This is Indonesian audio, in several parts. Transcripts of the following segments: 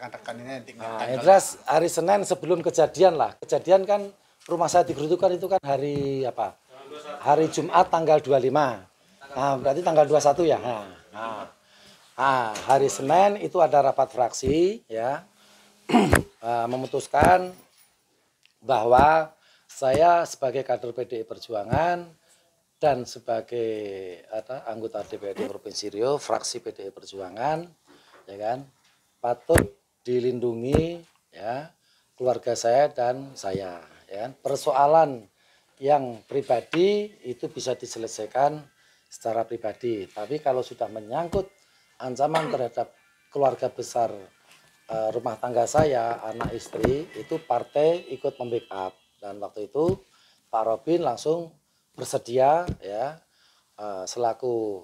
rekan-rekan ini yang Nah, jelas hari Senin sebelum kejadian lah. Kejadian kan rumah saya digerutukan itu kan hari apa? Hari Jumat tanggal 25. Nah, berarti tanggal 21 ya. Hari Senin itu ada rapat fraksi ya. Memutuskan bahwa saya sebagai kader PDI Perjuangan dan sebagai anggota DPRD Provinsi Riau, fraksi PDI Perjuangan, ya kan, patut dilindungi ya keluarga saya dan saya. Ya, persoalan yang pribadi itu bisa diselesaikan secara pribadi. Tapi kalau sudah menyangkut ancaman terhadap keluarga besar rumah tangga saya, anak istri, itu partai ikut membackup. Dan waktu itu Pak Robin langsung bersedia ya selaku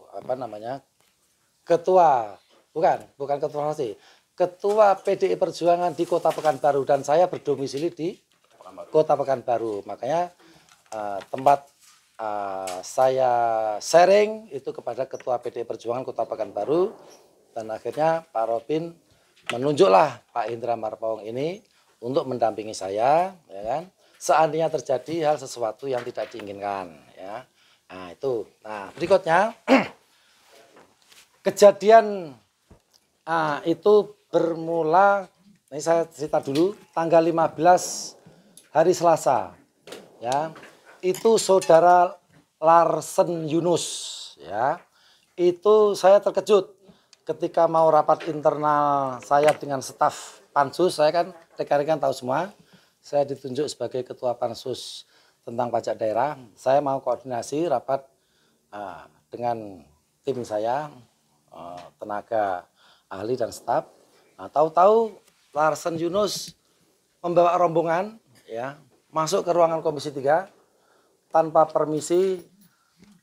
ketua, bukan ketua fraksi, ketua PDI Perjuangan di Kota Pekanbaru, dan saya berdomisili di Kota Pekanbaru. Makanya tempat saya sharing itu kepada ketua PDI Perjuangan Kota Pekanbaru, dan akhirnya Pak Robin menunjuklah Pak Indra Marpawong ini untuk mendampingi saya, ya kan. Seandainya terjadi hal sesuatu yang tidak diinginkan, ya. Nah itu. Nah berikutnya kejadian itu bermula. Ini saya cerita dulu. Tanggal 15 hari Selasa, ya. Itu saudara Larsen Yunus, ya. Itu saya terkejut ketika mau rapat internal saya dengan staf Pansus. Saya kan rekan-rekan tahu semua, saya ditunjuk sebagai ketua Pansus tentang pajak daerah. Saya mau koordinasi rapat dengan tim saya, tenaga ahli dan staf. Nah, tahu-tahu Larsen Yunus membawa rombongan ya masuk ke ruangan Komisi 3 tanpa permisi,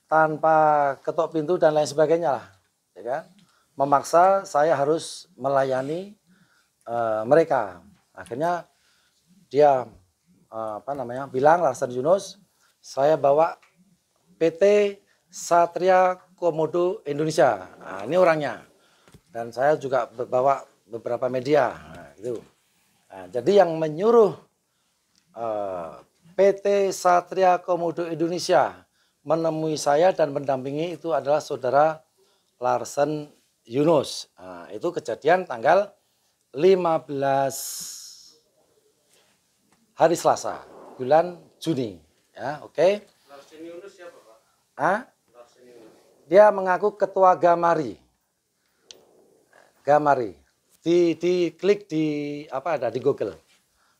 tanpa ketok pintu dan lain sebagainya lah, ya kan? Memaksa saya harus melayani mereka. Akhirnya dia bilang, Larsen Yunus, saya bawa PT Satria Komodo Indonesia. Nah, ini orangnya. Dan saya juga bawa beberapa media. Nah, gitu. Nah, jadi yang menyuruh PT Satria Komodo Indonesia menemui saya dan mendampingi itu adalah saudara Larsen Yunus. Nah, itu kejadian tanggal 15 hari Selasa, bulan Juni. Ya, oke. Larsen Yunus siapa, Pak? Larsen Yunus. Dia mengaku ketua Gamari. Gamari. Di klik di di Google.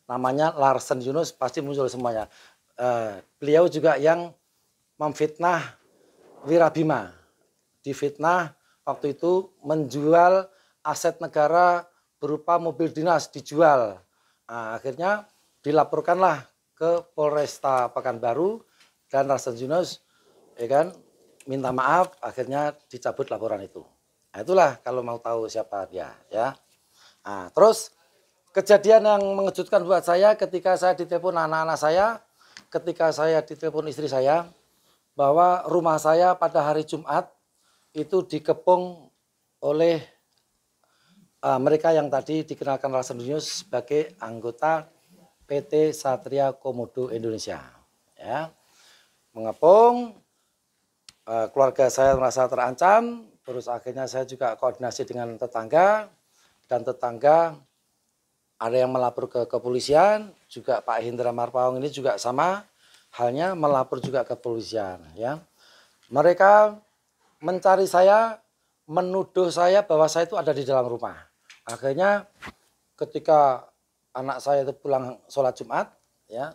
Namanya Larsen Yunus, pasti muncul semuanya. Beliau juga yang memfitnah Wirabima. Difitnah waktu itu menjual aset negara berupa mobil dinas, dijual. Nah, akhirnya dilaporkanlah ke Polresta Pekanbaru dan Larsen Yunus, ya kan, minta maaf, akhirnya dicabut laporan itu. Nah, itulah kalau mau tahu siapa dia, ya. Nah, terus kejadian yang mengejutkan buat saya ketika saya ditelepon anak-anak saya, ketika saya ditelepon istri saya, bahwa rumah saya pada hari Jumat itu dikepung oleh mereka yang tadi dikenalkan Larsen Yunus sebagai anggota PT Satria Komodo Indonesia. Ya. Mengepung, keluarga saya merasa terancam, terus akhirnya saya juga koordinasi dengan tetangga, dan tetangga ada yang melapor ke kepolisian, juga Pak Indra Marpawong ini juga sama halnya melapor juga ke kepolisian. Ya. Mereka mencari saya, menuduh saya bahwa saya itu ada di dalam rumah. Akhirnya ketika anak saya itu pulang sholat Jumat, ya,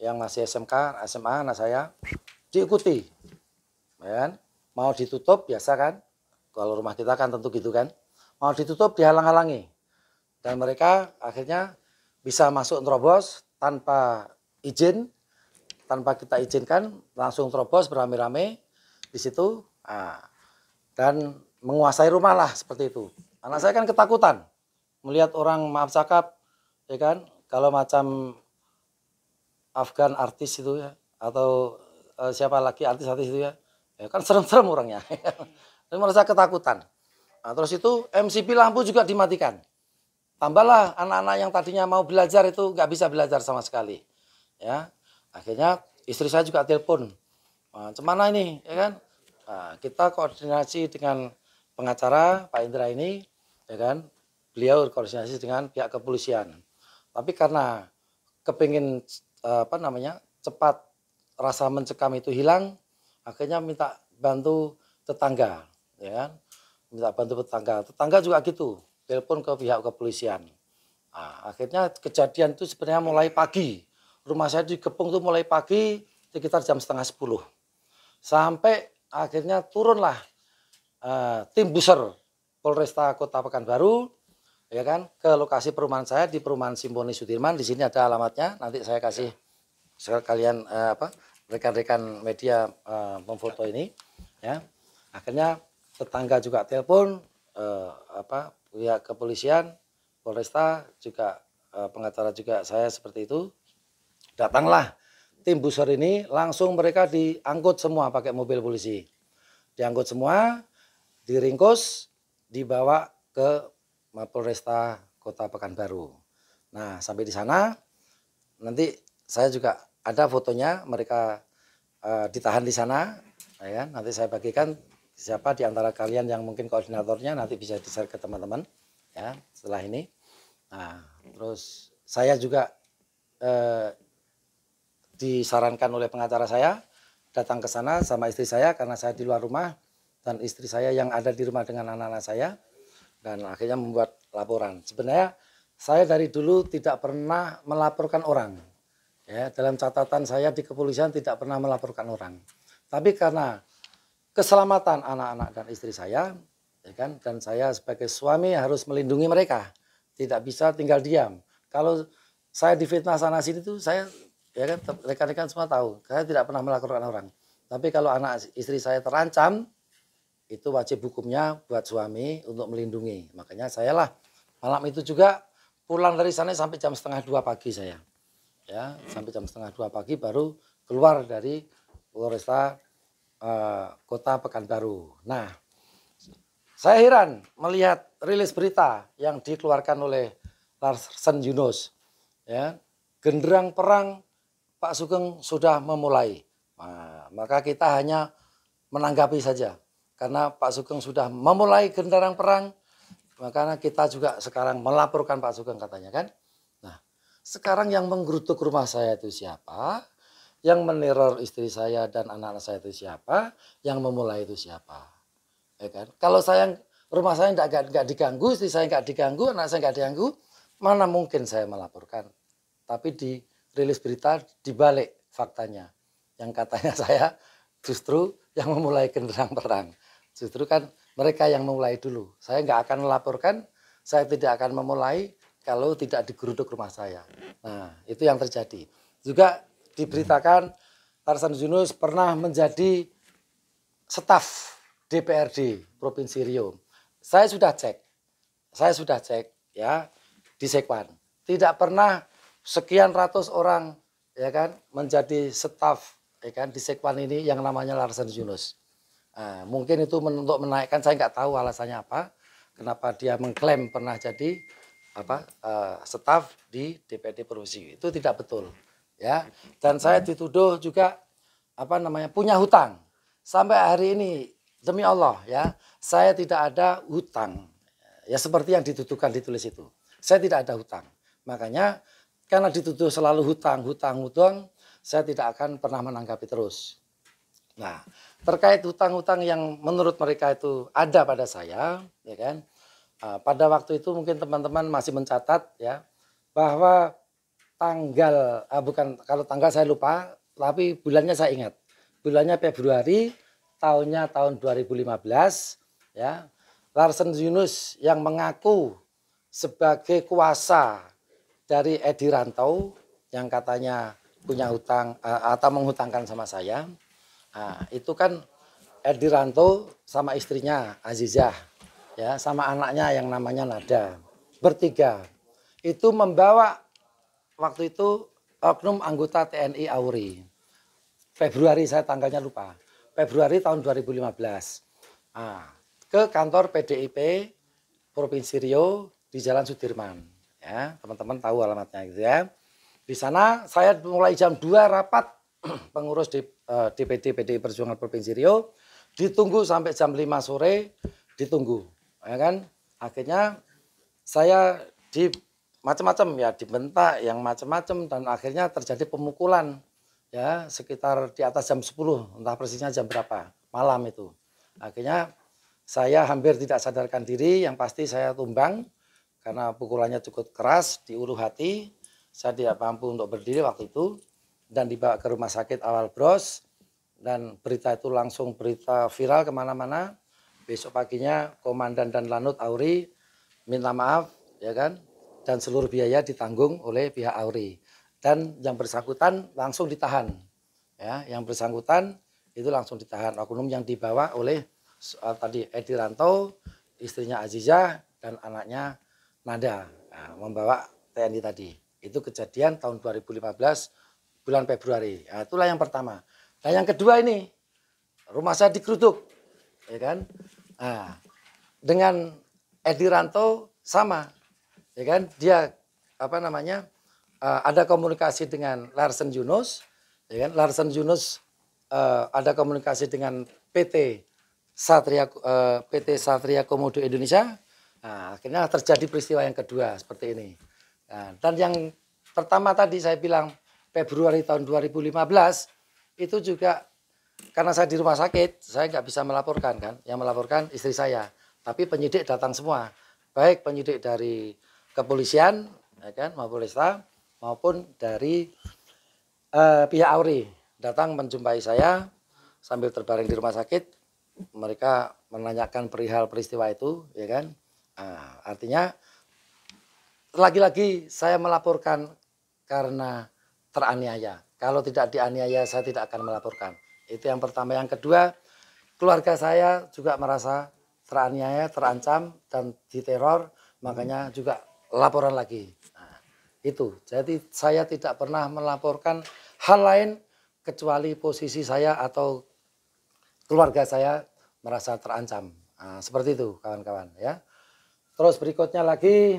yang masih SMK, SMA anak saya, diikuti. Ya kan? Mau ditutup, biasa kan? Kalau rumah kita kan tentu gitu kan. Mau ditutup, dihalang-halangi. Dan mereka akhirnya bisa masuk terobos tanpa izin, tanpa kita izinkan, langsung terobos beramai-ramai di situ. Dan menguasai rumah lah seperti itu. Anak saya kan ketakutan melihat orang, maaf cakap, ya kan, kalau macam Afgan artis itu ya, atau siapa lagi artis-artis itu ya kan serem-serem orangnya. Dan merasa ketakutan. Nah, terus itu MCB lampu juga dimatikan. tambahlah anak-anak yang tadinya mau belajar itu nggak bisa belajar sama sekali. Ya, akhirnya istri saya juga telepon, "Cemana ini?" Ya kan? Nah, kita koordinasi dengan pengacara Pak Indra ini, ya kan? Beliau koordinasi dengan pihak kepolisian. Tapi karena kepingin apa namanya cepat rasa mencekam itu hilang, akhirnya minta bantu tetangga, ya kan? Minta bantu tetangga. Tetangga juga gitu, telepon ke pihak kepolisian. Nah, akhirnya kejadian itu sebenarnya mulai pagi. Rumah saya dikepung tuh mulai pagi sekitar jam setengah 10. Sampai akhirnya turunlah tim Buser Polresta Kota Pekanbaru, ya kan, ke lokasi perumahan saya di Perumahan Simponi Sudirman. Di sini ada alamatnya. Nanti saya kasih sekalian rekan-rekan media memfoto ini, ya. Akhirnya tetangga juga telepon pihak kepolisian Polresta juga pengacara juga saya seperti itu. Datanglah tim Buser ini, langsung mereka diangkut semua pakai mobil polisi. Diangkut semua, diringkus, dibawa ke Mapolresta Kota Pekanbaru. Nah, sampai di sana nanti saya juga ada fotonya mereka ditahan di sana, ya. Nanti saya bagikan siapa di antara kalian yang mungkin koordinatornya nanti bisa di-share ke teman-teman, ya, setelah ini. Nah, terus saya juga disarankan oleh pengacara saya datang ke sana sama istri saya karena saya di luar rumah dan istri saya yang ada di rumah dengan anak-anak saya, dan akhirnya membuat laporan. Sebenarnya saya dari dulu tidak pernah melaporkan orang. Ya, dalam catatan saya di kepolisian tidak pernah melaporkan orang. Tapi karena keselamatan anak-anak dan istri saya, ya kan, dan saya sebagai suami harus melindungi mereka. Tidak bisa tinggal diam. Kalau saya difitnah sana sini tuh saya, ya kan, rekan-rekan semua tahu, saya tidak pernah melaporkan orang. Tapi kalau anak istri saya terancam, itu wajib hukumnya buat suami untuk melindungi. Makanya saya lah malam itu juga pulang dari sana sampai jam setengah 2 pagi saya. Ya, sampai jam setengah 2 pagi baru keluar dari Polresta Kota Pekanbaru. Nah, saya heran melihat rilis berita yang dikeluarkan oleh Larsen Yunus. Ya, genderang perang Pak Sugeng sudah memulai. Nah, maka kita hanya menanggapi saja. Karena Pak Sugeng sudah memulai genderang perang, makanya kita juga sekarang melaporkan Pak Sugeng katanya kan. Nah, sekarang yang menggeruduk rumah saya itu siapa? Yang meneror istri saya dan anak-anak saya itu siapa? Yang memulai itu siapa? Ya kan? Kalau rumah saya nggak diganggu, istri saya nggak diganggu, anak saya nggak diganggu, mana mungkin saya melaporkan? Tapi di rilis berita dibalik faktanya, yang katanya saya justru yang memulai genderang perang. Justru kan mereka yang memulai dulu. Saya nggak akan melaporkan, saya tidak akan memulai kalau tidak digeruduk rumah saya. Nah, itu yang terjadi. Juga diberitakan Larsen Yunus pernah menjadi staf DPRD Provinsi Riau. Saya sudah cek ya di Sekwan. Tidak pernah sekian ratus orang ya kan menjadi staf ya kan di Sekwan ini yang namanya Larsen Yunus. Nah, mungkin itu untuk menaikkan, saya nggak tahu alasannya apa, kenapa dia mengklaim pernah jadi staf di DPRD Provinsi. Itu tidak betul, ya. Dan saya dituduh juga punya hutang. Sampai hari ini demi Allah ya, saya tidak ada hutang. Ya seperti yang ditulis itu. Saya tidak ada hutang. Makanya karena dituduh selalu hutang, saya tidak akan pernah menanggapi terus. Nah, terkait hutang-hutang yang menurut mereka itu ada pada saya, ya kan? Pada waktu itu mungkin teman-teman masih mencatat ya bahwa kalau tanggal saya lupa, tapi bulannya saya ingat. Bulannya Februari, tahun 2015 ya. Larsen Yunus yang mengaku sebagai kuasa dari Edi Rantau yang katanya punya hutang atau menghutangkan sama saya. Nah, itu kan Edi Ranto sama istrinya Azizah, ya, sama anaknya yang namanya Nada, bertiga. Itu membawa waktu itu oknum anggota TNI Auri. Februari, saya tanggalnya lupa. Februari tahun 2015. Nah, ke kantor PDIP Provinsi Riau di Jalan Sudirman. Ya, teman-teman tahu alamatnya gitu ya. Di sana saya mulai jam 2 rapat pengurus DPD PDI Perjuangan Provinsi Riau, ditunggu sampai jam 5 sore, ditunggu. Ya kan? Akhirnya saya di macam-macam ya, dibentak yang macam-macam dan akhirnya terjadi pemukulan ya sekitar di atas jam 10, entah persisnya jam berapa malam itu. Akhirnya saya hampir tidak sadarkan diri, yang pasti saya tumbang karena pukulannya cukup keras di ulu hati. Saya tidak mampu untuk berdiri waktu itu dan dibawa ke rumah sakit Awal Bros, dan berita itu langsung berita viral kemana-mana. Besok paginya Komandan dan Lanut Auri minta maaf ya kan, dan seluruh biaya ditanggung oleh pihak Auri, dan yang bersangkutan langsung ditahan ya, yang bersangkutan itu langsung ditahan. Oknum yang dibawa oleh tadi Edi Ranto, istrinya Azizah dan anaknya Nada, nah, membawa TNI tadi. Itu kejadian tahun 2015 bulan Februari. Nah, itulah yang pertama. Nah, yang kedua ini rumah saya digeruduk, ya kan? Nah, dengan Edi Ranto sama, ya kan? Dia apa namanya? Ada komunikasi dengan Larsen Yunus, ya kan? Larsen Yunus ada komunikasi dengan PT Satria Komodo Indonesia. Nah, akhirnya terjadi peristiwa yang kedua seperti ini. Nah, dan yang pertama tadi saya bilang Februari tahun 2015 itu juga karena saya di rumah sakit, saya nggak bisa melaporkan kan, yang melaporkan istri saya. Tapi penyidik datang semua, baik penyidik dari kepolisian, ya kan, Mapolresta, maupun dari pihak Auri datang menjumpai saya sambil terbaring di rumah sakit. Mereka menanyakan perihal peristiwa itu, ya kan. Nah, artinya lagi-lagi saya melaporkan karena teraniaya. Kalau tidak dianiaya saya tidak akan melaporkan. Itu yang pertama. Yang kedua, keluarga saya juga merasa teraniaya, terancam dan diteror, makanya juga laporan lagi. Nah, itu. Jadi saya tidak pernah melaporkan hal lain kecuali posisi saya atau keluarga saya merasa terancam. Nah, seperti itu kawan-kawan ya. Terus berikutnya lagi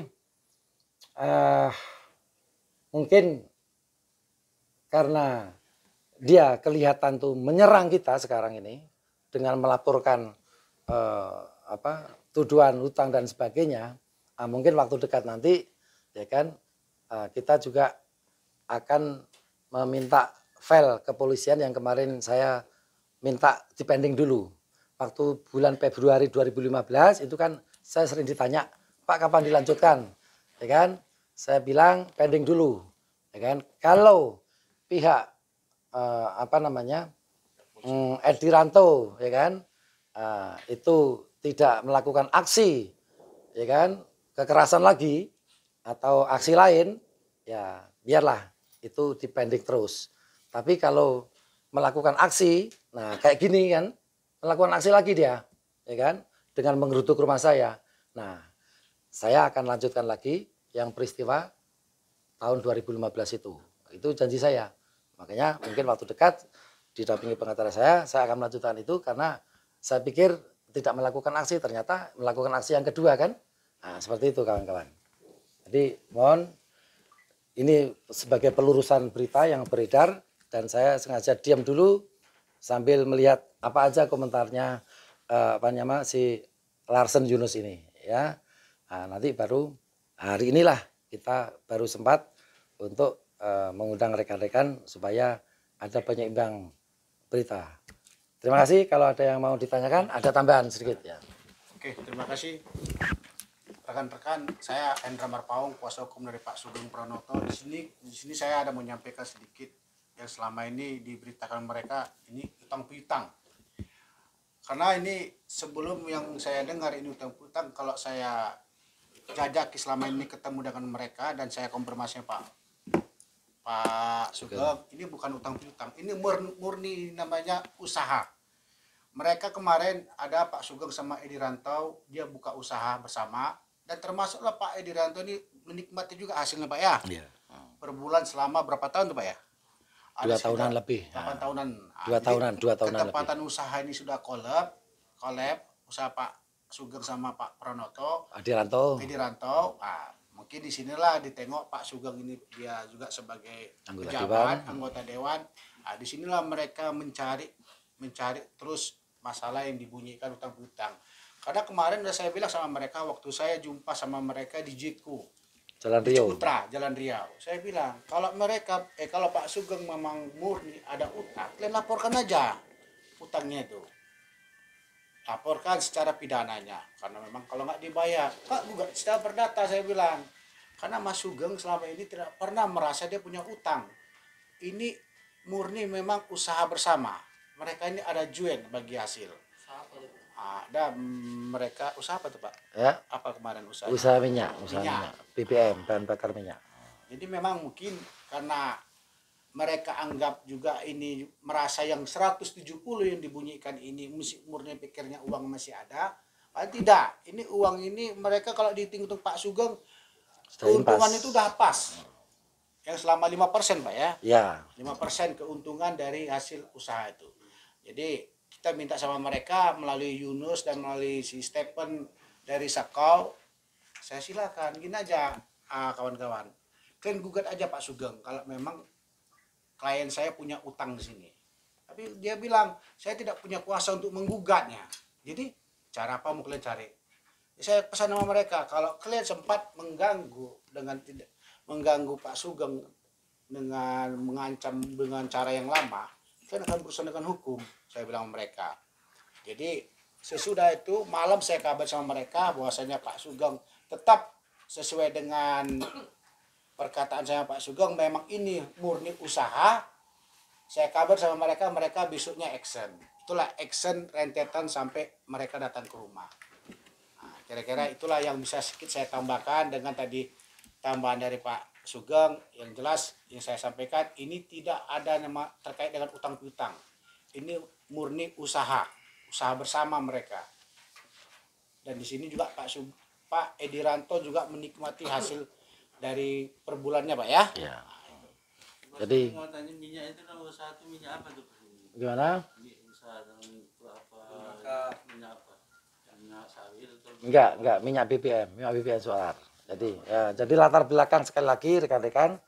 mungkin karena dia kelihatan tuh menyerang kita sekarang ini dengan melaporkan tuduhan hutang dan sebagainya. Mungkin waktu dekat nanti ya kan kita juga akan meminta file kepolisian yang kemarin saya minta dipending dulu. Waktu bulan Februari 2015 itu kan saya sering ditanya, Pak kapan dilanjutkan? Ya kan? Saya bilang pending dulu. Ya kan? Kalau pihak Edi Ranto ya kan itu tidak melakukan aksi ya kan kekerasan lagi atau aksi lain, ya biarlah itu dipending terus. Tapi kalau melakukan aksi, nah kayak gini kan, melakukan aksi lagi dia, ya kan, dengan menggeruduk rumah saya. Nah, saya akan lanjutkan lagi yang peristiwa tahun 2015 itu. Itu janji saya. Makanya mungkin waktu dekat didampingi pengacara saya akan melanjutkan itu karena saya pikir tidak melakukan aksi, ternyata melakukan aksi yang kedua kan. Nah, seperti itu kawan-kawan. Jadi mohon ini sebagai pelurusan berita yang beredar dan saya sengaja diam dulu sambil melihat apa aja komentarnya si Larsen Yunus ini ya. Nah, nanti baru hari inilah kita baru sempat untuk mengundang rekan-rekan supaya ada penyeimbang berita. Terima kasih. Kalau ada yang mau ditanyakan, ada tambahan sedikit ya. Oke, terima kasih rekan-rekan. Saya Hendra Marpaung, kuasa hukum dari Pak Sugeng Pranoto. Di sini saya ada menyampaikan sedikit yang selama ini diberitakan mereka ini utang piutang. Karena ini sebelum yang saya dengar ini utang piutang, kalau saya jajaki selama ini ketemu dengan mereka dan saya konfirmasi Pak Sugeng, ini bukan utang piutang, ini murni namanya usaha. Mereka kemarin ada Pak Sugeng sama Edi Ranto, dia buka usaha bersama dan termasuklah Pak Edi Ranto ini menikmati juga hasilnya Pak ya. Iya. Per bulan selama berapa tahun tuh Pak ya? Ada 2 tahunan lebih. 8 tahunan. 2 tahunan lebih. Ketepatan usaha ini sudah collab, usaha Pak Sugeng sama Pak Pranoto, Adiranto, Edi Ranto, mungkin di sinilah ditengok Pak Sugeng ini dia juga sebagai Anggota pejabat, dewan. anggota dewan. Di sinilah mereka mencari terus masalah yang dibunyikan utang piutang. Karena kemarin udah saya bilang sama mereka waktu saya jumpa sama mereka di Jiku, Jalan di Riau. Ciputra, Jalan Riau. Saya bilang, kalau mereka kalau Pak Sugeng memang murni ada utang, kalian laporkan aja utangnya itu. Laporkan secara pidananya, karena memang kalau nggak dibayar, Pak juga secara perdata saya bilang, karena Mas Sugeng selama ini tidak pernah merasa dia punya utang. Ini murni memang usaha bersama. Mereka ini ada join bagi hasil. Ada mereka usaha apa tuh Pak? Ya, Apa kemarin usaha? usaha minyak, BBM, bahan bakar minyak. Jadi memang mungkin karena mereka anggap juga ini merasa yang 170 yang dibunyikan ini murni pikirnya uang masih ada. Tidak, ini uang ini mereka kalau dihitung Pak Sugeng keuntungan itu udah pas. Yang selama 5% Pak ya. Ya. 5% keuntungan dari hasil usaha itu. Jadi kita minta sama mereka melalui Yunus dan melalui si Stephen dari Sakau, saya silakan gini aja kawan-kawan. Kalian gugat aja Pak Sugeng kalau memang klien saya punya utang di sini. Tapi dia bilang, saya tidak punya kuasa untuk menggugatnya. Jadi, cara apa mau kalian cari? Saya pesan sama mereka, kalau kalian sempat mengganggu dengan tidak mengganggu Pak Sugeng dengan mengancam dengan cara yang lama, kalian akan berurusan dengan hukum. Saya bilang sama mereka. Jadi, sesudah itu malam saya kabar sama mereka bahwasanya Pak Sugeng tetap sesuai dengan perkataan saya Pak Sugeng memang ini murni usaha. Saya kabar sama mereka, mereka besoknya action. Itulah action rentetan sampai mereka datang ke rumah. Kira-kira itulah yang bisa sedikit saya tambahkan dengan tadi tambahan dari Pak Sugeng. Yang jelas yang saya sampaikan ini tidak ada nama terkait dengan utang piutang. Ini murni usaha bersama mereka. Dan di sini juga Pak Edi Ranto juga menikmati hasil dari per bulannya Pak ya. Ya. Jadi minyak itu usaha itu minyak apa tuh? Gimana? Usaha apa? Minyak apa? Minyak sawit atau? Enggak, minyak BBM solar. Jadi latar belakang sekali lagi rekan-rekan,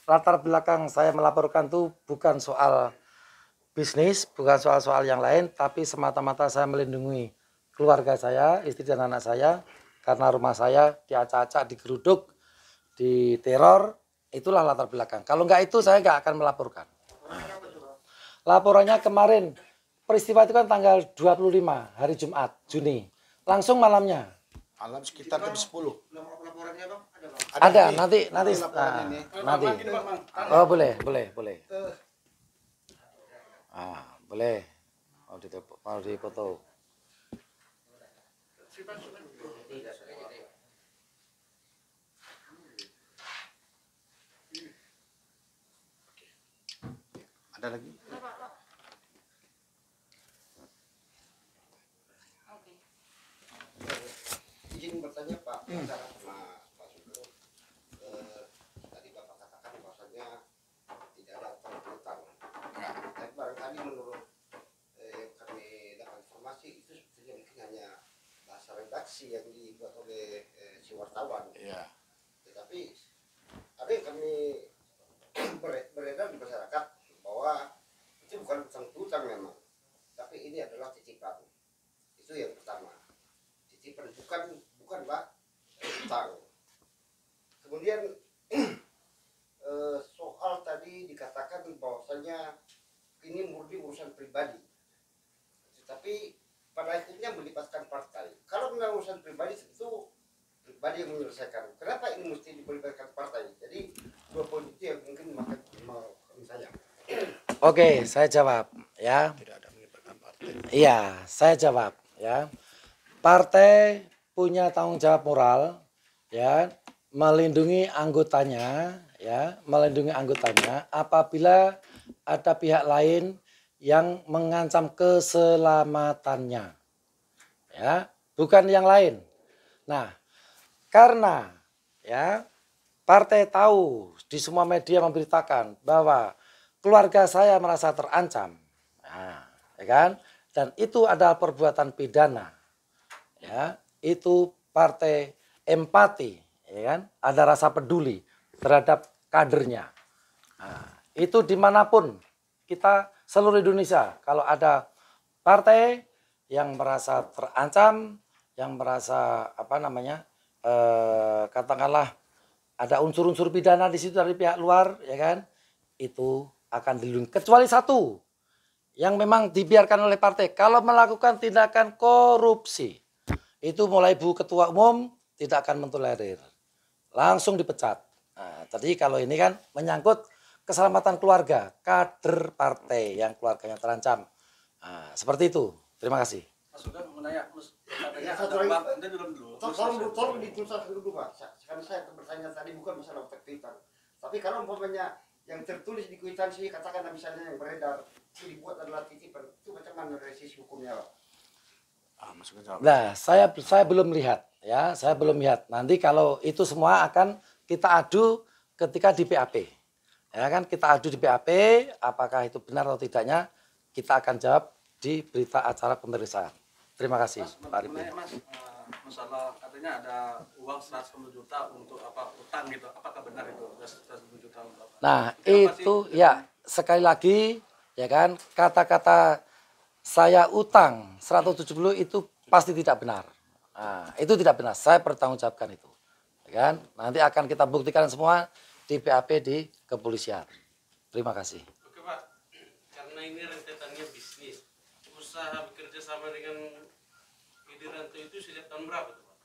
latar belakang saya melaporkan tuh bukan soal bisnis, bukan soal-soal yang lain, tapi semata-mata saya melindungi keluarga saya, istri dan anak saya, karena rumah saya diacak-acak, digeruduk, diteror, itulah latar belakang. Kalau enggak itu saya enggak akan melaporkan. Laporannya kemarin, peristiwa itu kan tanggal 25 hari Jumat, Juni. Langsung malamnya. Malam sekitar jam 10. Laporannya Bang ada Bang? Ada, nanti. Nanti. Oh, boleh. Boleh. Mau dipoto. Ada lagi? Izin bertanya Pak, bicara sama Pak Sugeng. Tadi Bapak katakan bahwasanya tidak ada utang piutang. Tapi barangkali menurut yang kami dapat informasi itu sebetulnya mungkin hanya bahasa redaksi yang dibuat oleh si wartawan. Iya. Tetapi ada yang kami beredar di masyarakat bahwa itu bukan utang piutang memang, tapi ini adalah titipan. Itu yang pertama. Titipan bukan Pak utang. Kemudian soal tadi dikatakan bahwasanya ini murni urusan pribadi, tetapi pada akhirnya melibatkan partai. Kalau memang urusan pribadi tentu pribadi yang menyelesaikan. Kenapa ini mesti melibatkan partai? Jadi dua poin itu yang mungkin misalnya. Oke, saya jawab ya. Tidak ada melibatkan partai. Iya, saya jawab ya. Partai punya tanggung jawab moral ya, melindungi anggotanya apabila ada pihak lain yang mengancam keselamatannya. Ya, bukan yang lain. Nah, karena ya partai tahu di semua media memberitakan bahwa keluarga saya merasa terancam. Nah, ya kan? Dan itu adalah perbuatan pidana. ya, itu partai empati, ya kan? Ada rasa peduli terhadap kadernya. Nah, itu dimanapun kita seluruh Indonesia, kalau ada partai yang merasa terancam, yang merasa apa namanya, katakanlah ada unsur-unsur pidana di situ dari pihak luar, ya kan, itu akan dilindungi. Kecuali satu yang memang dibiarkan oleh partai, kalau melakukan tindakan korupsi, itu mulai Bu Ketua Umum tidak akan mentolerir, langsung dipecat. Nah, jadi kalau ini kan menyangkut keselamatan keluarga, kader partai yang keluarganya terancam. Nah, seperti itu. Terima kasih. Mas Sugeng mau nanya, katanya Satu ada lagi. uang, nanti dulu. Tolong ditulskan dulu Pak. Karena saya bertanya tadi bukan masalah kwitan. Tapi kalau umpamanya yang tertulis di kwitansi katakanlah misalnya yang beredar itu dibuat adalah titipan, itu macam mana dari sisi hukumnya Pak? Mas Sugeng jawab. Nah, saya belum lihat, ya, saya belum lihat. Nanti kalau itu semua akan kita adu ketika di PAP, ya kan, kita adu di PAP, apakah itu benar atau tidaknya, kita akan jawab di berita acara pemeriksaan. Terima kasih, Mas, Pak Arifin. Mas, masalah katanya ada uang 110 juta untuk apa utang gitu, apakah benar itu 110 juta untuk apa? Nah, Kenapa itu sih? ya sekali lagi, ya kan, kata-kata saya utang 170 itu pasti tidak benar. Nah, itu tidak benar. Saya bertanggungjawabkan itu. Ya kan? Nanti akan kita buktikan semua di BAP di kepolisian. Terima kasih. Oke Pak, karena ini rentetannya bisnis, usaha bekerja sama dengan Widiranto itu sejak tahun berapa tuh Pak?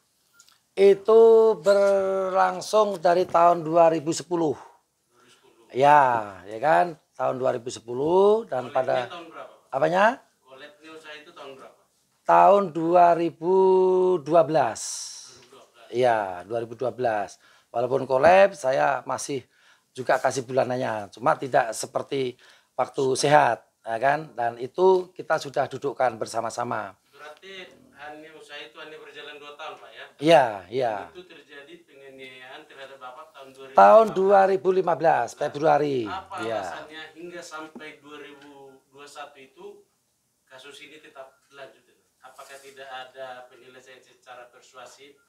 Itu berlangsung dari tahun 2010. 2010. Ya kan? Tahun 2010 dan Koleknya pada tahun berapa Pak? apanya? Koleknya usaha itu tahun berapa? Tahun 2012. 2012. Iya, 2012. Walaupun collab saya masih juga kasih bulanannya, cuma tidak seperti waktu sehat, ya kan? Dan itu kita sudah dudukkan bersama-sama. Berarti hanya usaha itu hanya berjalan 2 tahun Pak ya? Iya, iya. Itu terjadi penganiayaan terhadap Bapak tahun 2015. Tahun 2015 Februari. Apa Iya. alasannya hingga sampai 2021 itu kasus ini tetap lanjut? Apakah tidak ada penyelesaian secara persuasif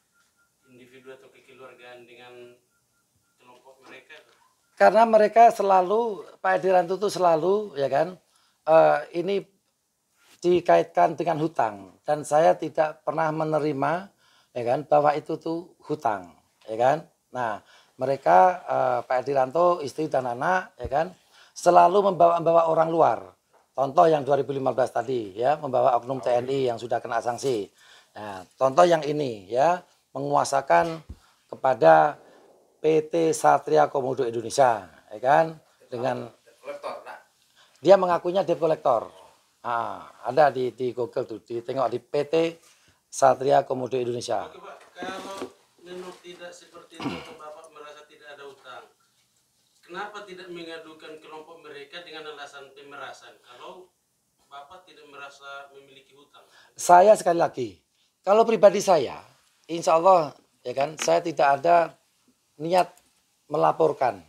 individu atau kekeluargaan dengan kelompok mereka? Karena mereka selalu, Pak Ediranto itu selalu, ya kan, ini dikaitkan dengan hutang. Dan saya tidak pernah menerima, ya kan, bahwa itu tuh hutang, ya kan. Nah, mereka, Pak Ediranto, istri dan anak, ya kan, selalu membawa orang luar. Contoh yang 2015 tadi, ya, membawa oknum TNI yang sudah kena sanksi. Nah, contoh yang ini, ya, menguasakan kepada PT Satria Komodo Indonesia, ya kan, dengan dia mengakunya debt collector. Ada di Google tuh, ditengok di PT Satria Komodo Indonesia. Oke Pak, kalau memang tidak seperti itu atau Bapak merasa tidak ada utang, kenapa tidak mengadukan kelompok mereka dengan alasan pemerasan kalau Bapak tidak merasa memiliki hutang? Saya sekali lagi, kalau pribadi saya, insya Allah, ya kan, saya tidak ada niat melaporkan.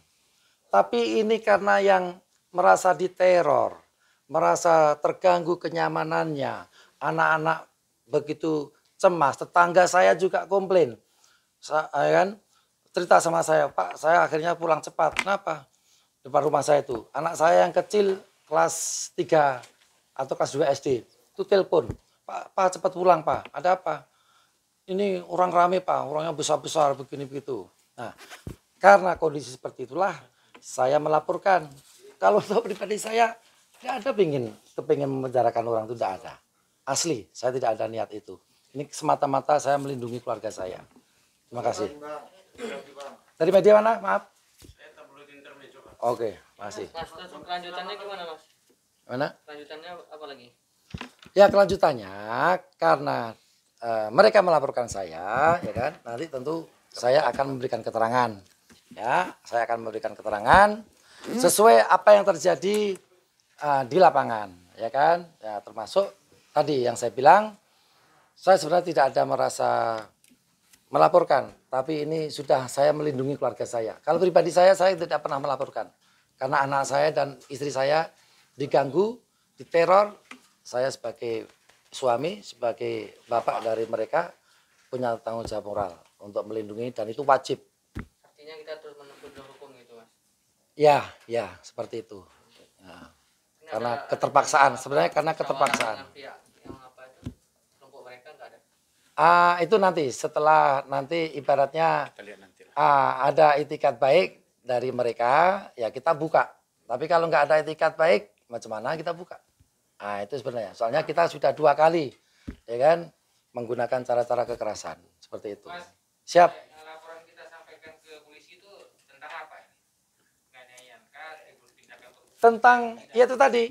Tapi ini karena yang merasa diteror, merasa terganggu kenyamanannya, anak-anak begitu cemas, tetangga saya juga komplain, ya kan, cerita sama saya, Pak, saya akhirnya pulang cepat. Kenapa? Depan rumah saya itu, anak saya yang kecil kelas 3 atau kelas 2 SD, itu telepon, Pak cepat pulang Pak, ada apa? Ini orang rame Pak, orangnya besar-besar begini begitu. Nah, karena kondisi seperti itulah saya melaporkan. Kalau untuk pribadi saya tidak ada kepingin memenjarakan orang, itu tidak ada. Asli, saya tidak ada niat itu. Ini semata-mata saya melindungi keluarga saya. Terima kasih. Dari media mana? Maaf. Saya tabloid intermezzo Pak. Oke, masih. Mas, terus kelanjutannya gimana Mas? Mana? Kelanjutannya apa lagi? Ya kelanjutannya karena mereka melaporkan saya, ya kan. Nanti tentu saya akan memberikan keterangan. Ya, saya akan memberikan keterangan sesuai apa yang terjadi di lapangan, ya kan. Ya, termasuk tadi yang saya bilang, saya sebenarnya tidak ada merasa melaporkan, tapi ini sudah saya melindungi keluarga saya. Kalau pribadi saya tidak pernah melaporkan. Karena anak saya dan istri saya diganggu, diteror, saya sebagai suami, sebagai bapak dari mereka punya tanggung jawab moral untuk melindungi, dan itu wajib. Artinya kita terus menempuh jalur hukum gitu mas. Ya, seperti itu. Ya. Ini Karena ada keterpaksaan, sebenarnya karena keterpaksaan. dengan pihak yang apa itu kelompok mereka nggak ada. Itu nanti setelah nanti ibaratnya Kita lihat nanti lah. ada itikat baik dari mereka, ya kita buka. Tapi kalau nggak ada itikat baik, macam mana kita buka? Itu sebenarnya. Soalnya kita sudah 2 kali, ya kan, menggunakan cara-cara kekerasan seperti itu. Mas, Siap. laporan kita sampaikan ke polisi itu tentang apa ini? Penganiayaan kah, tindakan Tentang ya itu tadi.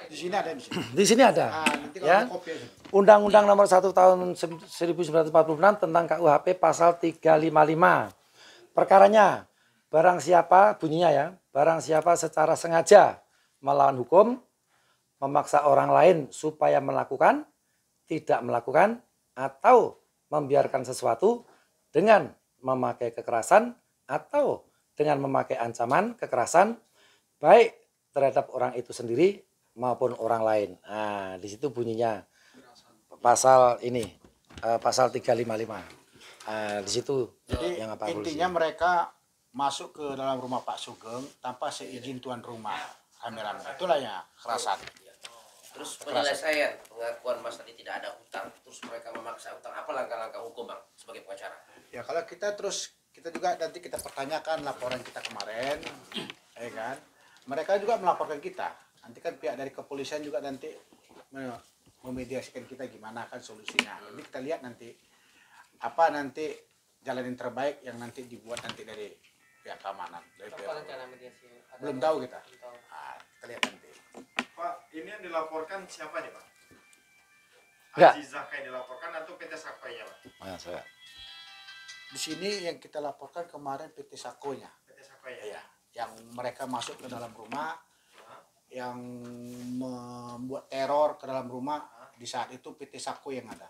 Di sini ada di sini. Di sini ada. Nanti kalau Ya. ada kopi aja. Undang-Undang Nomor 1 Tahun 1946 tentang KUHP pasal 355. Perkaranya, barang siapa, bunyinya ya, barang siapa secara sengaja melawan hukum, memaksa orang lain supaya melakukan, tidak melakukan, atau membiarkan sesuatu dengan memakai kekerasan atau dengan memakai ancaman kekerasan, baik terhadap orang itu sendiri maupun orang lain. Di situ bunyinya pasal ini, pasal 355. Di situ Jadi yang apa intinya mereka masuk ke dalam rumah Pak Sugeng tanpa seizin tuan rumah. Rame-rame. Itulah ya kekerasan. Terus penyelesaian pengakuan Mas tadi tidak ada hutang, terus mereka memaksa hutang, apa langkah-langkah hukum Bang sebagai pengacara? Ya kalau kita juga nanti kita pertanyakan laporan kita kemarin, ya kan? Mereka juga melaporkan kita. Nanti kan pihak dari kepolisian juga nanti memediasikan kita gimana kan solusinya. Jadi kita lihat nanti apa nanti jalan yang terbaik yang nanti dibuat nanti dari pihak keamanan. Dari Apa pihak rencana mediasi? Ada belum tahu kita. belum tahu. Kita lihat nanti. Pak, ini yang dilaporkan siapa nih Pak? Enggak. Haji Zakai dilaporkan atau PT Sakoinya Pak? Di sini yang kita laporkan kemarin PT Sakonya. PT Sakoinya. Ya, yang mereka masuk ke dalam rumah, yang membuat teror ke dalam rumah. Di saat itu PT Sako yang ada.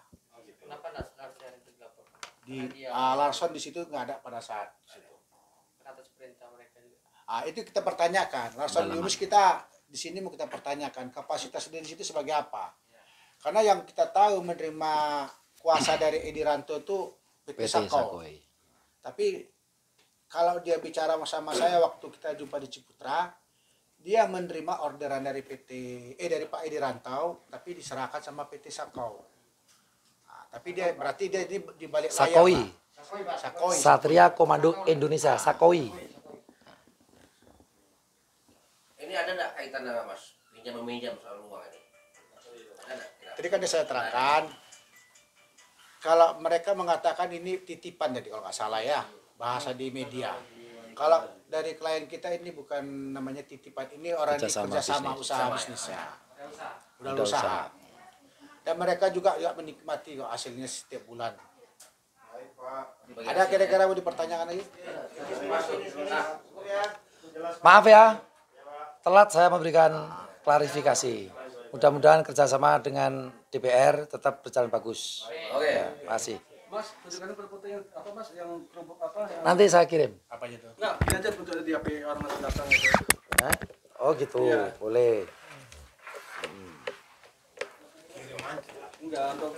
Kenapa Larsen itu dilaporkan? Di Larson di situ nggak ada pada saat situ. Atas perintah mereka juga. Itu kita pertanyakan. Larson Yunus kita di sini mau kita pertanyakan kapasitas di situ sebagai apa? Karena yang kita tahu menerima kuasa dari Edi Ranto itu PT Sako. Tapi kalau dia bicara sama saya waktu kita jumpa di Ciputra, dia menerima orderan dari dari Pak Edi Rantau, tapi diserahkan sama PT Sako. Tapi dia berarti dia di balik layar. Sakoi. Pak. Sakoi. Satria Komando Indonesia, Sakoi. Ini ada nggak kaitan dengan Mas pinjam meminjam soal uang ini? Ada nggak? Tadi kan saya terangkan, kalau mereka mengatakan ini titipan jadi kalau nggak salah ya, bahasa di media. Kalau dari klien kita ini bukan namanya titipan, ini orang di kerjasama usaha bisnisnya. Udah usaha. Dan mereka juga menikmati kok hasilnya setiap bulan. Ada kira-kira mau dipertanyakan lagi? Maaf ya, telat saya memberikan klarifikasi. Mudah-mudahan kerjasama dengan DPR tetap berjalan bagus. Oke. Ya, makasih. Mas, tunjukkan foto yang apa Mas yang kelompok apa yang Nanti saya kirim. Apa itu? enggak, ini aja foto di HP orang Mas datang itu. Hah? Oh gitu, Iya. boleh. Enggak, untuk